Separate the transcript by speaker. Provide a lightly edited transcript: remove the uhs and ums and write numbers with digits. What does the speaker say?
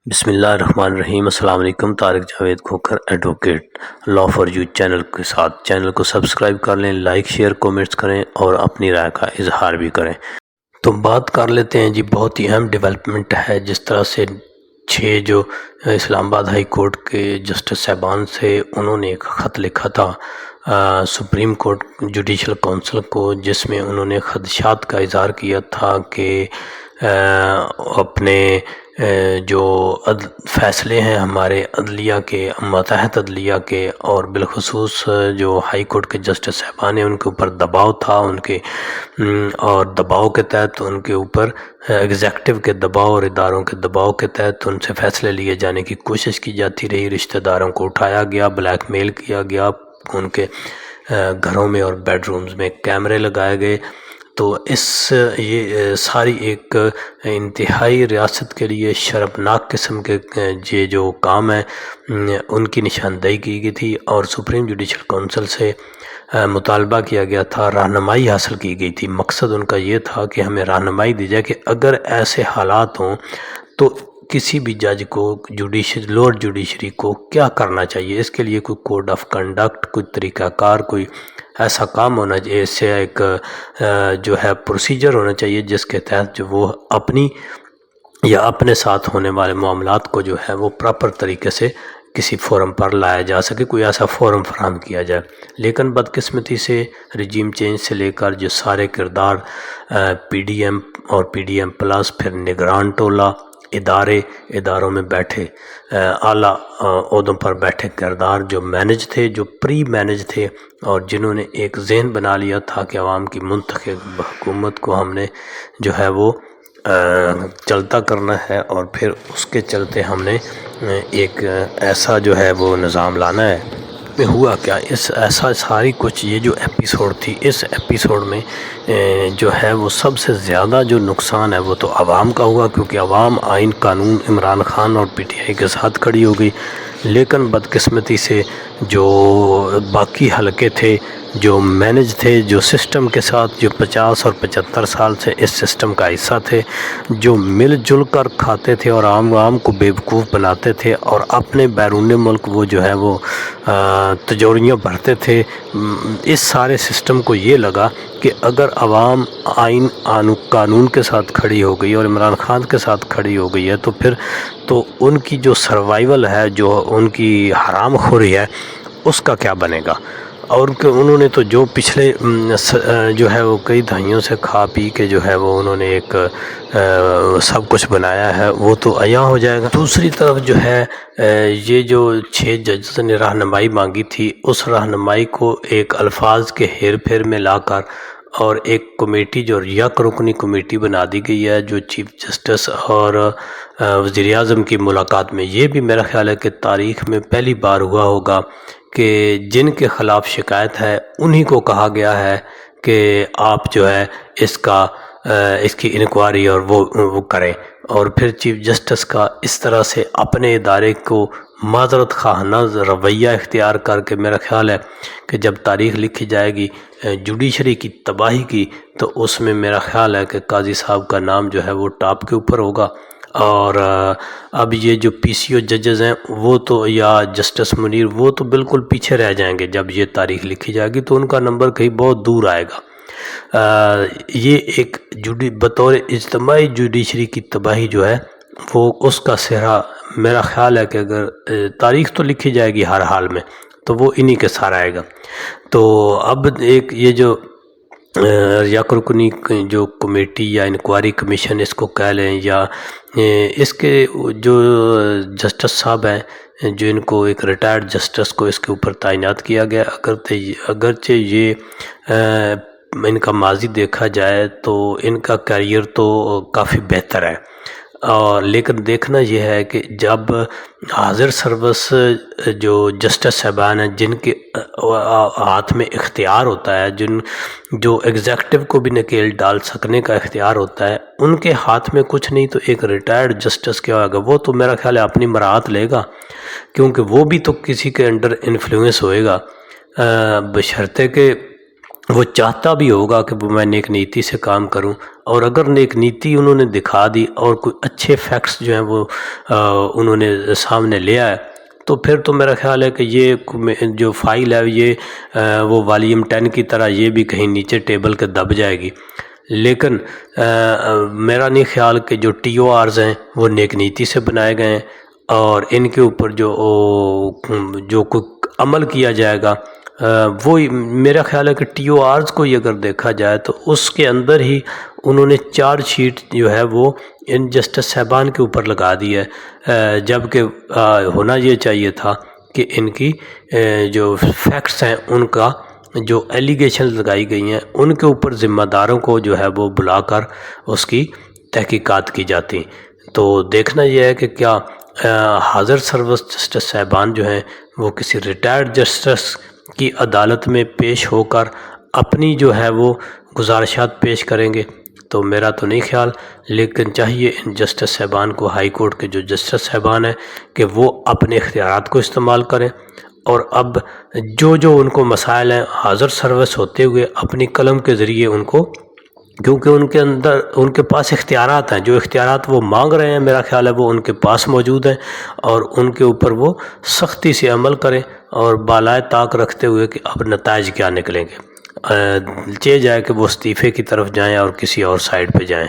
Speaker 1: بسم اللہ الرحمن الرحیم۔ السلام علیکم۔ Tariq Javed Khokhar advocate law for you channel کے ساتھ چینل کو سبسکرائب کر لیں، لائک شیئر کومنٹس کریں اور اپنی رائے کا اظہار بھی کریں۔ تو بات کر لیتے ہیں جی، بہت ہی اہم ڈیولپمنٹ ہے جس طرح سے 6 جو اسلام آباد ہائی کورٹ کے جسٹس صاحبان سے انہوں نے ایک خط لکھا تھا سپریم کورٹ جوڈیشل کونسل کو، جس میں انہوں نے خدشات کا اظہار کیا تھا کہ اپنے جو فیصلے ہیں ہمارے عدلیہ کے، ماتحت عدلیہ کے، اور بالخصوص جو ہائی کورٹ کے جسٹس صاحبان ہیں ان کے اوپر دباؤ تھا، ان کے اور دباؤ کے تحت ان کے اوپر ایگزیکٹو کے دباؤ اور اداروں کے دباؤ کے تحت ان سے فیصلے لیے جانے کی کوشش کی جاتی رہی، رشتہ داروں کو اٹھایا گیا، بلیک میل کیا گیا، ان کے گھروں میں اور بیڈ رومز میں کیمرے لگائے گئے۔ تو یہ ساری ایک انتہائی ریاست کے لیے شرمناک قسم کے یہ جو کام ہے ان کی نشاندہی کی گئی تھی، اور سپریم جوڈیشل کونسل سے مطالبہ کیا گیا تھا، رہنمائی حاصل کی گئی تھی۔ مقصد ان کا یہ تھا کہ ہمیں رہنمائی دی جائے کہ اگر ایسے حالات ہوں تو کسی بھی جج کو، لوور جوڈیشری کو کیا کرنا چاہیے، اس کے لیے کوئی کوڈ آف کنڈکٹ، کوئی طریقہ کار، کوئی ایسا کام ہونا چاہیے، اس سے ایک جو ہے پروسیجر ہونا چاہیے جس کے تحت جو وہ اپنی یا اپنے ساتھ ہونے والے معاملات کو جو ہے وہ پراپر طریقے سے کسی فورم پر لایا جا سکے، کوئی ایسا فورم فراہم کیا جائے۔ لیکن بدقسمتی سے رجیم چینج سے لے کر جو سارے کردار پی ڈی ایم اور پی ڈی ایم پلس، پھر نگران ٹولہ، اداروں میں بیٹھے اعلیٰ عہدوں پر بیٹھے کردار جو مینج تھے، جو پری مینج تھے، اور جنہوں نے ایک ذہن بنا لیا تھا کہ عوام کی منتخب حکومت کو ہم نے جو ہے وہ چلتا کرنا ہے، اور پھر اس کے چلتے ہم نے ایک ایسا جو ہے وہ نظام لانا ہے۔ میں ہوا کیا، ایسا ساری کچھ یہ جو ایپیسوڈ تھی، اس ایپیسوڈ میں جو ہے وہ سب سے زیادہ جو نقصان ہے وہ تو عوام کا ہوا، کیونکہ عوام آئین قانون عمران خان اور پی ٹی آئی کے ساتھ کھڑی ہو گئی۔ لیکن بدقسمتی سے جو باقی حلقے تھے، جو مینج تھے، جو سسٹم کے ساتھ، جو 50 اور 75 سال سے اس سسٹم کا حصہ تھے، جو مل جل کر کھاتے تھے اور عام کو بیوقوف بناتے تھے، اور اپنے بیرون ملک وہ جو ہے وہ تجوریاں بھرتے تھے، اس سارے سسٹم کو یہ لگا کہ اگر عوام آئین قانون کے ساتھ کھڑی ہو گئی اور عمران خان کے ساتھ کھڑی ہو گئی ہے تو پھر تو ان کی جو سروائیول ہے، جو ان کی حرام خوری ہے، اس کا کیا بنے گا۔ اور کہ انہوں نے تو جو پچھلے جو ہے وہ کئی دہائیوں سے کھا پی کے جو ہے وہ انہوں نے ایک سب کچھ بنایا ہے، وہ تو عیاں ہو جائے گا۔ دوسری طرف جو ہے یہ جو 6 ججز نے رہنمائی مانگی تھی، اس رہنمائی کو ایک الفاظ کے ہیر پھیر میں لا کر اور ایک کمیٹی جو یک رکنی کمیٹی بنا دی گئی ہے، جو چیف جسٹس اور وزیر اعظم کی ملاقات میں، یہ بھی میرا خیال ہے کہ تاریخ میں پہلی بار ہوا ہوگا کہ جن کے خلاف شکایت ہے انہی کو کہا گیا ہے کہ آپ جو ہے اس کی انکوائری اور وہ کریں، اور پھر چیف جسٹس کا اس طرح سے اپنے ادارے کو معذرت خواہانہ رویہ اختیار کر کے، میرا خیال ہے کہ جب تاریخ لکھی جائے گی جوڈیشری کی تباہی کی، تو اس میں میرا خیال ہے کہ قاضی صاحب کا نام جو ہے وہ ٹاپ کے اوپر ہوگا۔ اور اب یہ جو پی سی او ججز ہیں وہ تو، یا جسٹس منیر، وہ تو بالکل پیچھے رہ جائیں گے جب یہ تاریخ لکھی جائے گی، تو ان کا نمبر کہیں بہت دور آئے گا۔ یہ ایک بطور اجتماعی جوڈیشری کی تباہی جو ہے وہ، اس کا سہرا میرا خیال ہے کہ اگر تاریخ تو لکھی جائے گی ہر حال میں، تو وہ انہی کے ساتھ آئے گا۔ تو اب ایک یہ جو یک رکنی جو کمیٹی یا انکوائری کمیشن اس کو کہہ لیں، یا اس کے جو جسٹس صاحب ہیں، جو ان کو ایک ریٹائرڈ جسٹس کو اس کے اوپر تعینات کیا گیا، اگرچہ یہ ان کا ماضی دیکھا جائے تو ان کا کیریئر تو کافی بہتر ہے، لیکن دیکھنا یہ ہے کہ جب حاضر سروس جو جسٹس صاحبان ہیں، جن کے ہاتھ میں اختیار ہوتا ہے، جو ایگزیکٹو کو بھی نکیل ڈال سکنے کا اختیار ہوتا ہے، ان کے ہاتھ میں کچھ نہیں، تو ایک ریٹائرڈ جسٹس کیا ہوگا؟ وہ تو میرا خیال ہے اپنی مراعات لے گا، کیونکہ وہ بھی تو کسی کے انڈر انفلوئنس ہوئے گا، بشرطے کہ وہ چاہتا بھی ہوگا کہ میں نیک نیتی سے کام کروں، اور اگر نیک نیتی انہوں نے دکھا دی اور کوئی اچھے فیکٹس جو ہیں وہ انہوں نے سامنے لے آئے، تو پھر تو میرا خیال ہے کہ یہ جو فائل ہے یہ وہ والیوم 10 کی طرح یہ بھی کہیں نیچے ٹیبل کے دب جائے گی۔ لیکن میرا نہیں خیال کہ جو ٹی او آرز ہیں وہ نیک نیتی سے بنائے گئے ہیں، اور ان کے اوپر جو کوئی عمل کیا جائے گا وہ میرا خیال ہے کہ ٹی او آرز کو ہی اگر دیکھا جائے تو اس کے اندر ہی انہوں نے چارج شیٹ جو ہے وہ ان جسٹس صاحبان کے اوپر لگا دی ہے، جبکہ ہونا یہ چاہیے تھا کہ ان کی جو فیکٹس ہیں ان کا جو ایلیگیشن لگائی گئی ہیں ان کے اوپر ذمہ داروں کو جو ہے وہ بلا کر اس کی تحقیقات کی جاتی۔ تو دیکھنا یہ ہے کہ کیا حاضر سروس جسٹس صاحبان جو ہیں وہ کسی ریٹائرڈ جسٹس کی عدالت میں پیش ہو کر اپنی جو ہے وہ گزارشات پیش کریں گے، تو میرا تو نہیں خیال۔ لیکن چاہیے ان جسٹس صاحبان کو، ہائی کورٹ کے جو جسٹس صاحبان ہیں، کہ وہ اپنے اختیارات کو استعمال کریں، اور اب جو ان کو مسائل ہیں حاضر سروس ہوتے ہوئے اپنی قلم کے ذریعے ان کو، کیونکہ ان کے پاس اختیارات ہیں، جو اختیارات وہ مانگ رہے ہیں میرا خیال ہے وہ ان کے پاس موجود ہیں، اور ان کے اوپر وہ سختی سے عمل کریں، اور بالائے طاق رکھتے ہوئے کہ اب نتائج کیا نکلیں گے، چاہے جائے کہ وہ استعفے کی طرف جائیں اور کسی اور سائڈ پہ جائیں۔